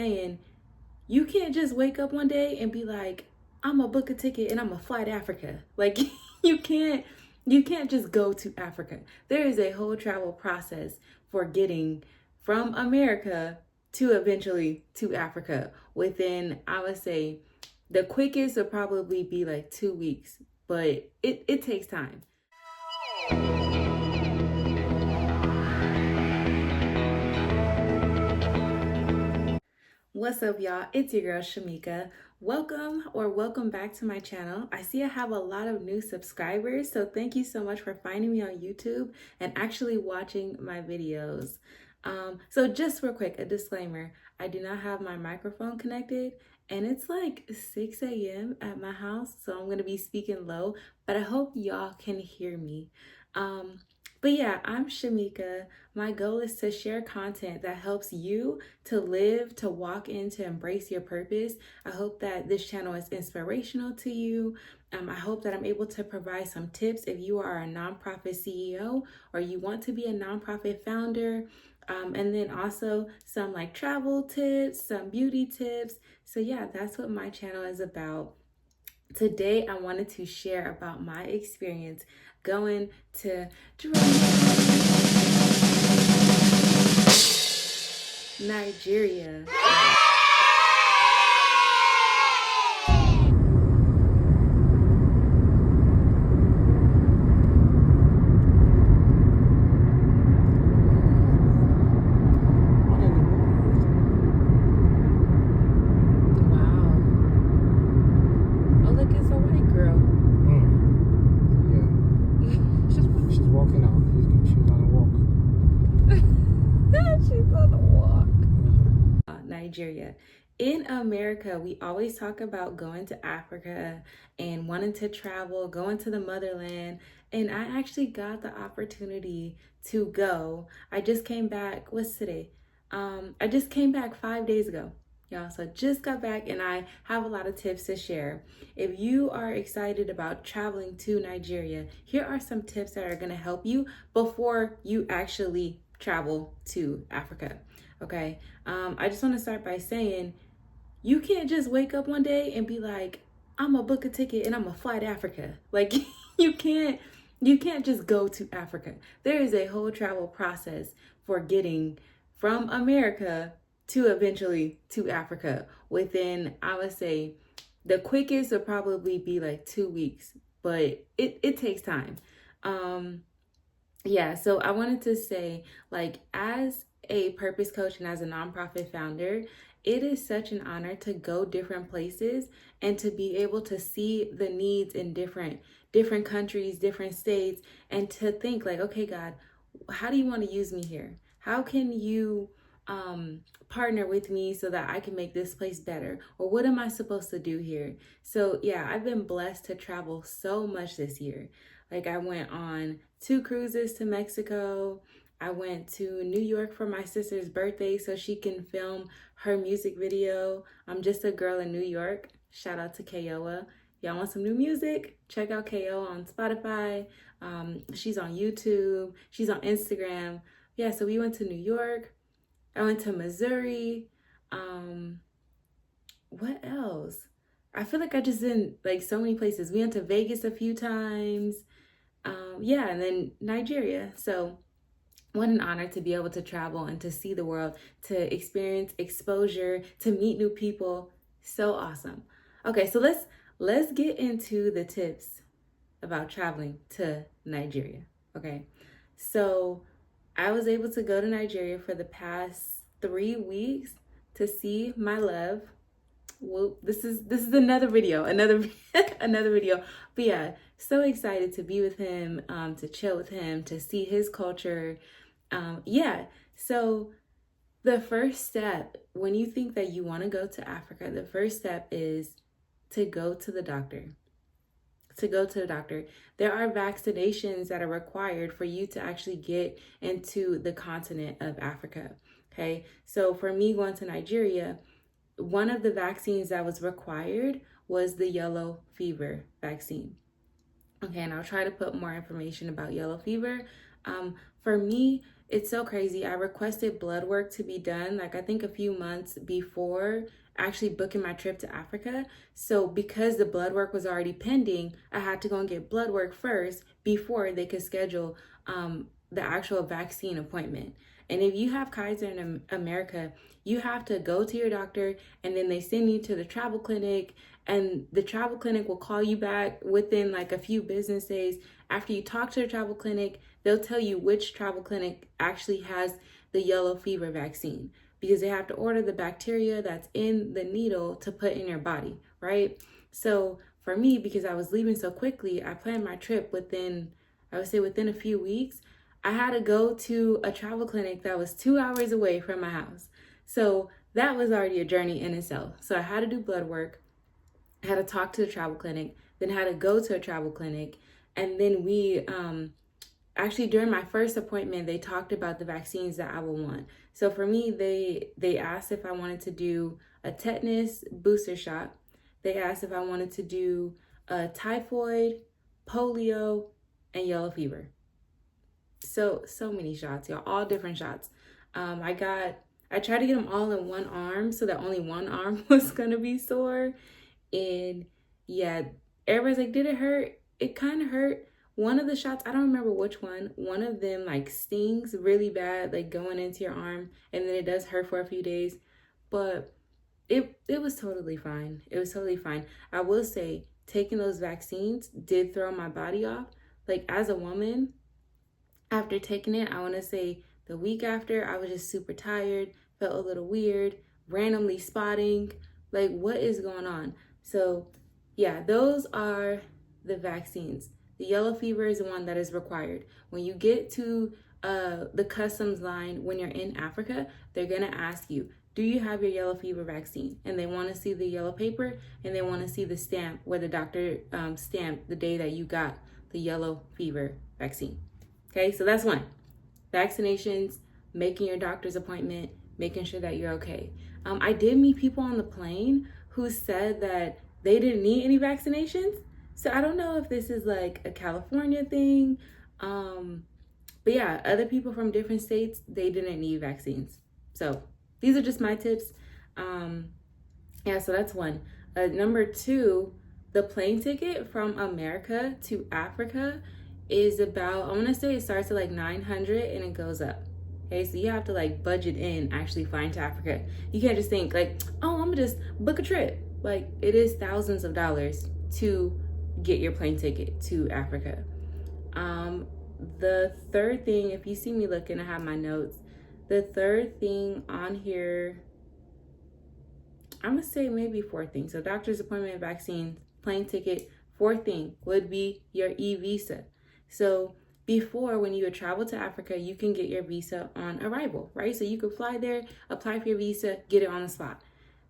saying you can't just wake up one day and be like, I'm gonna book a ticket and I'm gonna fly to Africa. Like you can't you can't just go to Africa. There is a whole travel process for getting from America to eventually to Africa within, I would say, the quickest would probably be like 2 weeks, but it takes time. What's up, y'all? It's your girl Shameka. Welcome back to my channel. I see I have a lot of new subscribers, so thank you so much for finding me on YouTube and actually watching my videos. So just real quick, a disclaimer, I do not have my microphone connected and it's like 6 a.m. at my house, so I'm gonna be speaking low, but I hope y'all can hear me. But yeah, I'm Shameka. My goal is to share content that helps you to live, to walk in, to embrace your purpose. I hope that this channel is inspirational to you. I hope that I'm able to provide some tips if you are a nonprofit CEO or you want to be a nonprofit founder. And then also some like travel tips, some beauty tips. So yeah, that's what my channel is about. Today, I wanted to share about my experience going to Nigeria. Nigeria. In America, we always talk about going to Africa and wanting to travel, going to the motherland. And I actually got the opportunity to go. I just came back. What's today? I just came back 5 days ago, y'all. So I just got back and I have a lot of tips to share. If you are excited about traveling to Nigeria, here are some tips that are going to help you before you actually travel to Africa. Okay, I just want to start by saying you can't just wake up one day and be like, I'm gonna book a ticket and I'm gonna fly to Africa. Like you can't just go to Africa. There is a whole travel process for getting from America to eventually to Africa within, I would say, the quickest would probably be like 2 weeks, but it takes time. Yeah, so I wanted to say, like, as a purpose coach and as a nonprofit founder, it is such an honor to go different places and to be able to see the needs in different countries, different states, and to think like, okay, God, how do you want to use me here? How can you partner with me so that I can make this place better? Or what am I supposed to do here? So yeah, I've been blessed to travel so much this year. Like I went on 2 cruises to Mexico. I went to New York for my sister's birthday so she can film her music video. I'm Just a Girl in New York. Shout out to Kayoa. Y'all want some new music? Check out KO on Spotify. She's on YouTube. She's on Instagram. Yeah, so we went to New York. I went to Missouri. What else? I feel like I just did like so many places. We went to Vegas a few times. Yeah, and then Nigeria. So what an honor to be able to travel and to see the world, to experience exposure, to meet new people. So awesome. Okay, so let's get into the tips about traveling to Nigeria. Okay. So I was able to go to Nigeria for the past 3 weeks to see my love. Well, this is another video, another video. But yeah, so excited to be with him, to chill with him, to see his culture. Yeah, so the first step when you think that you want to go to Africa, the first step is to go to the doctor. There are vaccinations that are required for you to actually get into the continent of Africa. Okay, so for me going to Nigeria, one of the vaccines that was required was the yellow fever vaccine. Okay, and I'll try to put more information about yellow fever. For me, It's so crazy. I requested blood work to be done, like I think a few months before actually booking my trip to Africa. So because the blood work was already pending, I had to go and get blood work first before they could schedule the actual vaccine appointment. And if you have Kaiser in America, you have to go to your doctor and then they send you to the travel clinic, and the travel clinic will call you back within like a few business days. After you talk to the travel clinic, they'll tell you which travel clinic actually has the yellow fever vaccine, because they have to order the bacteria that's in the needle to put in your body, right? So for me, because I was leaving so quickly, I planned my trip within, I would say within a few weeks. I had to go to a travel clinic that was 2 hours away from my house. So that was already a journey in itself. So I had to do blood work, I had to talk to the travel clinic, then had to go to a travel clinic. And then we actually, during my first appointment, they talked about the vaccines that I would want. So for me, they asked if I wanted to do a tetanus booster shot. They asked if I wanted to do a typhoid, polio, and yellow fever. So many shots, y'all, all different shots. I tried to get them all in one arm so that only one arm was gonna be sore. And yeah, everybody's like, did it hurt? It kind of hurt. One of the shots, I don't remember which one of them like stings really bad, like going into your arm, and then it does hurt for a few days. But it was totally fine. It was totally fine. I will say taking those vaccines did throw my body off. Like as a woman, after taking it, I want to say the week after, I was just super tired, felt a little weird, randomly spotting, like what is going on? So yeah, those are the vaccines. The yellow fever is the one that is required. When you get to the customs line, when you're in Africa, they're gonna ask you, do you have your yellow fever vaccine? And they wanna see the yellow paper, and they wanna see the stamp where the doctor stamped the day that you got the yellow fever vaccine. Okay, so that's one. Vaccinations, making your doctor's appointment, making sure that you're okay. I did meet people on the plane who said that they didn't need any vaccinations. So I don't know if this is like a California thing. But yeah, other people from different states, they didn't need vaccines. So these are just my tips. Yeah, so that's one. Number two, the plane ticket from America to Africa is about, I want to say it starts at like 900 and it goes up. Okay, so you have to like budget in actually flying to Africa. You can't just think like, oh, I'm gonna just book a trip. Like it is thousands of dollars to get your plane ticket to Africa. The third thing, if you see me looking, I have my notes. The third thing on here, I'm gonna say maybe fourth thing. So doctor's appointment, vaccine, plane ticket. Fourth thing would be your e-visa. So before, when you would travel to Africa, you can get your visa on arrival, right? So you could fly there, apply for your visa, get it on the spot.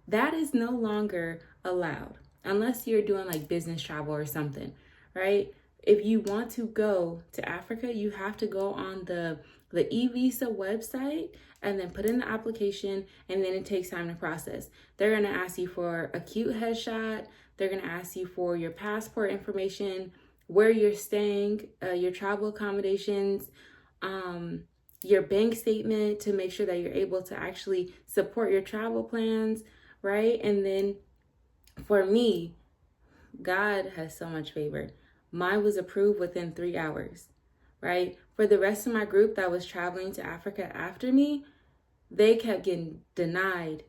That is no longer allowed unless you're doing like business travel or something, right? If you want to go to Africa, you have to go on the e-visa website and then put in the application, and then it takes time to process. They're gonna ask you for a cute headshot. They're gonna ask you for your passport information, where you're staying, your travel accommodations, your bank statement to make sure that you're able to actually support your travel plans, right? And then for me, God has so much favor. Mine was approved within 3 hours, right? For the rest of my group that was traveling to Africa after me, they kept getting denied,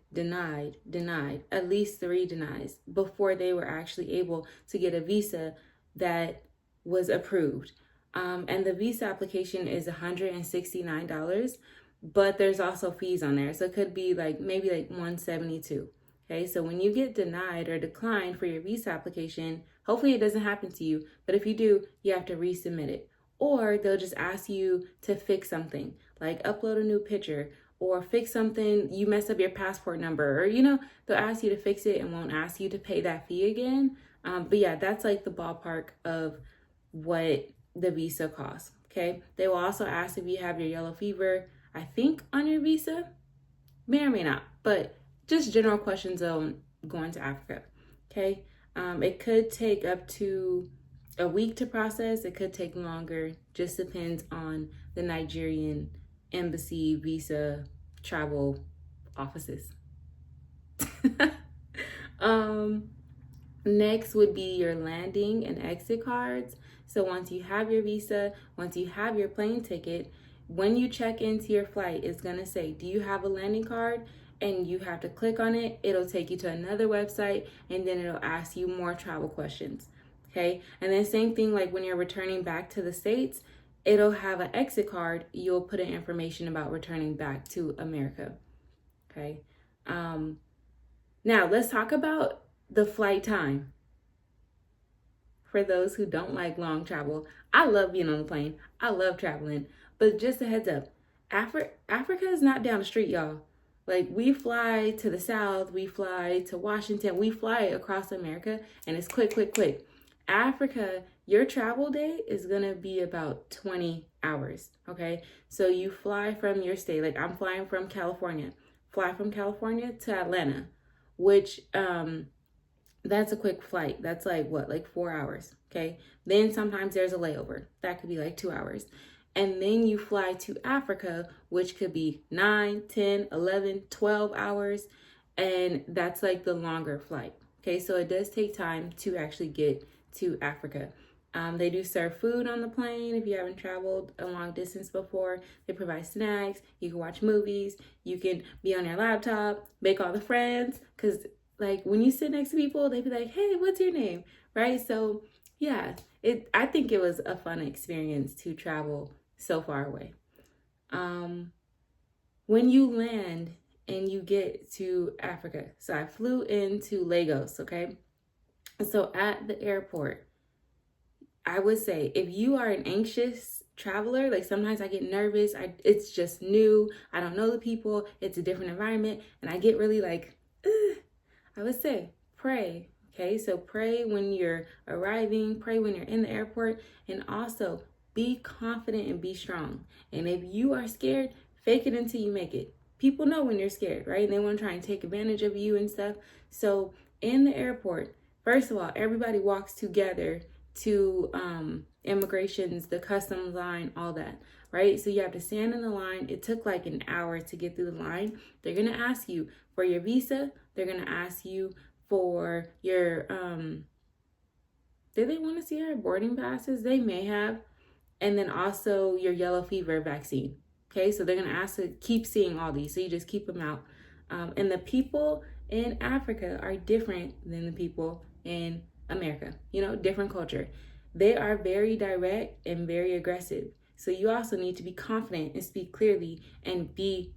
at least 3 denies before they were actually able to get a visa that was approved. And the visa application is $169, but there's also fees on there. So it could be like maybe like $172. Okay, so when you get denied or declined for your visa application, hopefully it doesn't happen to you, but if you do, you have to resubmit it. Or they'll just ask you to fix something, like upload a new picture, or fix something, you mess up your passport number, or they'll ask you to fix it and won't ask you to pay that fee again. But yeah, that's like the ballpark of what the visa costs. Okay, they will also ask if you have your yellow fever, I think, on your visa, may or may not, but just general questions on going to Africa. Okay, it could take up to a week to process. It could take longer, just depends on the Nigerian embassy, visa, travel offices. um, Next would be your landing and exit cards. So once you have your visa, once you have your plane ticket, when you check into your flight, it's going to say, do you have a landing card? And you have to click on it. It'll take you to another website, and then it'll ask you more travel questions. Okay. And then same thing, like when you're returning back to the States, it'll have an exit card. You'll put in information about returning back to America. Okay. Now let's talk about the flight time. For those who don't like long travel, I love being on the plane. I love traveling. But just a heads up, Africa is not down the street, y'all. Like, we fly to the south, we fly to Washington, we fly across America, and it's quick, quick, quick. Africa, your travel day is gonna be about 20 hours, okay? So you fly from your state, like I'm flying from California, fly from California to Atlanta, which that's a quick flight. That's like what, like 4 hours, okay? Then sometimes there's a layover. That could be like 2 hours. And then you fly to Africa, which could be 9, 10, 11, 12 hours. And that's like the longer flight, okay? So it does take time to actually get to Africa. They do serve food on the plane if you haven't traveled a long distance before. They provide snacks. You can watch movies. You can be on your laptop, make all the friends. Because like when you sit next to people, they be like, hey, what's your name? Right? So yeah, I think it was a fun experience to travel so far away. When you land and you get to Africa, so I flew into Lagos, okay? So at the airport, I would say if you are an anxious traveler, like sometimes I get nervous, it's just new, I don't know the people, it's a different environment, and I get really like, I would say pray, okay? So pray when you're arriving, pray when you're in the airport, and also be confident and be strong. And if you are scared, fake it until you make it. People know when you're scared, right? And they want to try and take advantage of you and stuff. So in the airport, first of all, everybody walks together to immigrations, the customs line, all that, right? So you have to stand in the line. It took like an hour to get through the line. They're going to ask you for your visa. They're going to ask you for your, did they want to see our boarding passes? They may have. And then also your yellow fever vaccine. Okay, so they're going to ask to keep seeing all these. So you just keep them out. And the people in Africa are different than the people in America, you know, different culture. They are very direct and very aggressive. So you also need to be confident and speak clearly and be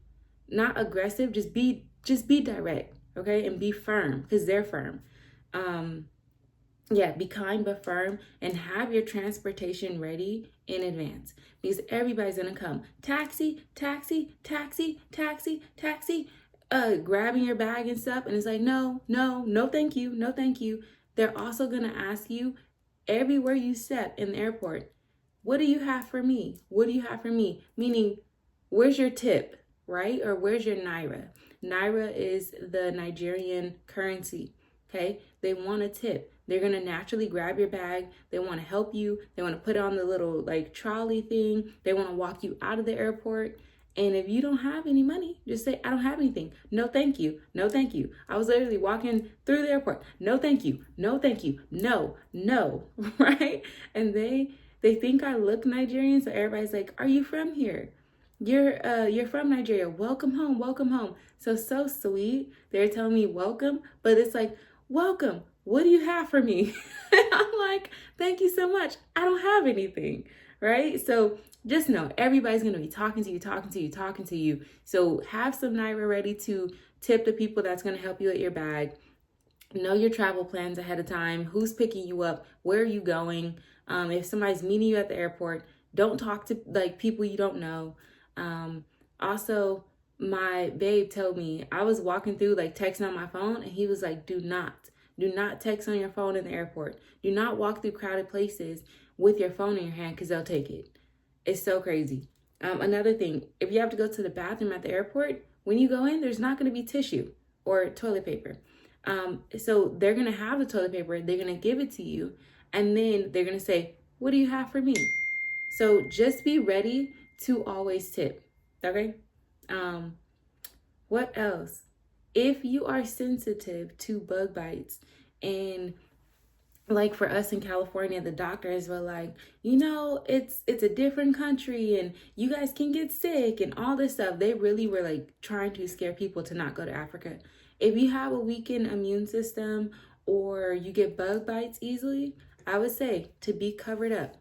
not aggressive, just be direct, okay? And be firm because they're firm. Yeah, be kind but firm, and have your transportation ready in advance because everybody's gonna come. Taxi, taxi, taxi, taxi, taxi, grabbing your bag and stuff. And it's like, no, thank you, no, thank you. They're also gonna ask you everywhere you step in the airport, what do you have for me? What do you have for me? Meaning, where's your tip, right? Or where's your Naira? Naira is the Nigerian currency, okay? They want a tip. They're going to naturally grab your bag. They want to help you. They want to put on the little like trolley thing. They want to walk you out of the airport. And if you don't have any money, just say, I don't have anything. No, thank you. No, thank you. I was literally walking through the airport. No, thank you. No, thank you. No, right? And they think I look Nigerian. So everybody's like, are you from here? You're from Nigeria. Welcome home. Welcome home. So sweet. They're telling me welcome, but it's like, welcome. What do you have for me? I'm like, thank you so much. I don't have anything, right? So just know everybody's going to be talking to you. So have some Naira ready to tip the people that's going to help you at your bag. Know your travel plans ahead of time. Who's picking you up? Where are you going? If somebody's meeting you at the airport, don't talk to like people you don't know. Also, my babe told me, I was walking through like texting on my phone, and he was like, do not text on your phone in the airport. Do not walk through crowded places with your phone in your hand because they'll take it. It's so crazy. Another thing, if you have to go to the bathroom at the airport, when you go in, there's not going to be tissue or toilet paper. So they're going to have the toilet paper. They're going to give it to you. And then they're going to say, what do you have for me? So just be ready to always tip. Okay. What else? If you are sensitive to bug bites, and like for us in California, the doctors were like, it's a different country and you guys can get sick and all this stuff. They really were like trying to scare people to not go to Africa. If you have a weakened immune system or you get bug bites easily, I would say to be covered up.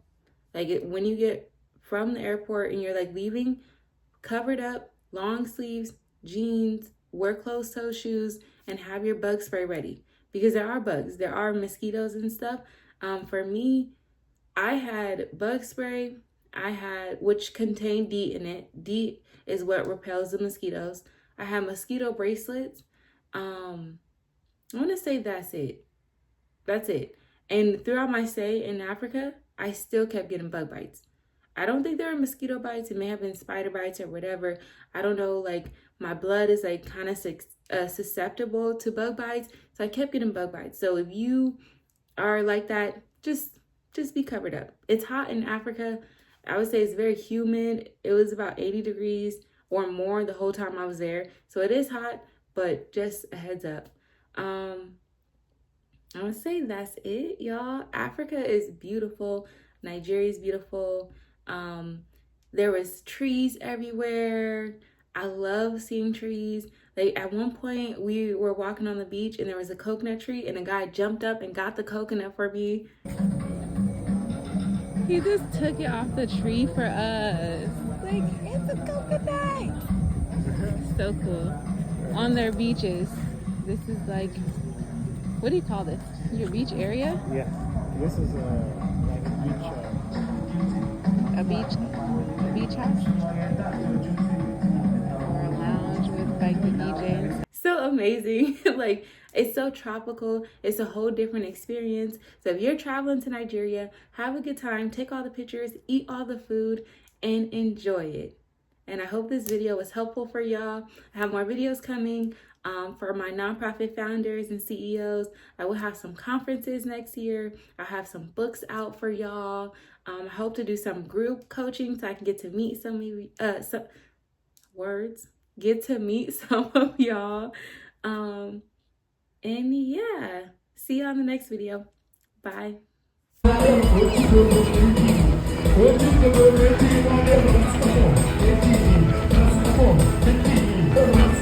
Like when you get from the airport and you're like leaving, covered up, long sleeves, jeans, wear closed-toe shoes, and have your bug spray ready. Because there are bugs, there are mosquitoes and stuff. For me, I had bug spray, which contained DEET in it. DEET is what repels the mosquitoes. I had mosquito bracelets. I want to say that's it. That's it. And throughout my stay in Africa, I still kept getting bug bites. I don't think there are mosquito bites. It may have been spider bites or whatever. I don't know. Like my blood is like kind of susceptible to bug bites. So I kept getting bug bites. So if you are like that, just be covered up. It's hot in Africa. I would say it's very humid. It was about 80 degrees or more the whole time I was there. So it is hot, but just a heads up. I would say that's it, y'all. Africa is beautiful. Nigeria is beautiful. There was trees everywhere. I love seeing trees. Like at one point we were walking on the beach and there was a coconut tree and a guy jumped up and got the coconut for me. He just took it off the tree for us. Like, it's a coconut. So cool. On their beaches. This is like, what do you call this? Your beach area? Yeah. This is like a beach house, or a lounge with like the DJs. So amazing. Like it's so tropical. It's a whole different experience. So if you're traveling to Nigeria, have a good time, take all the pictures, eat all the food, and enjoy it. And I hope this video was helpful for y'all. I have more videos coming. For my nonprofit founders and CEOs, I will have some conferences next year. I'll have some books out for y'all. I hope to do some group coaching so I can get to meet get to meet some of y'all. And yeah, see you on the next video. Bye. Come on.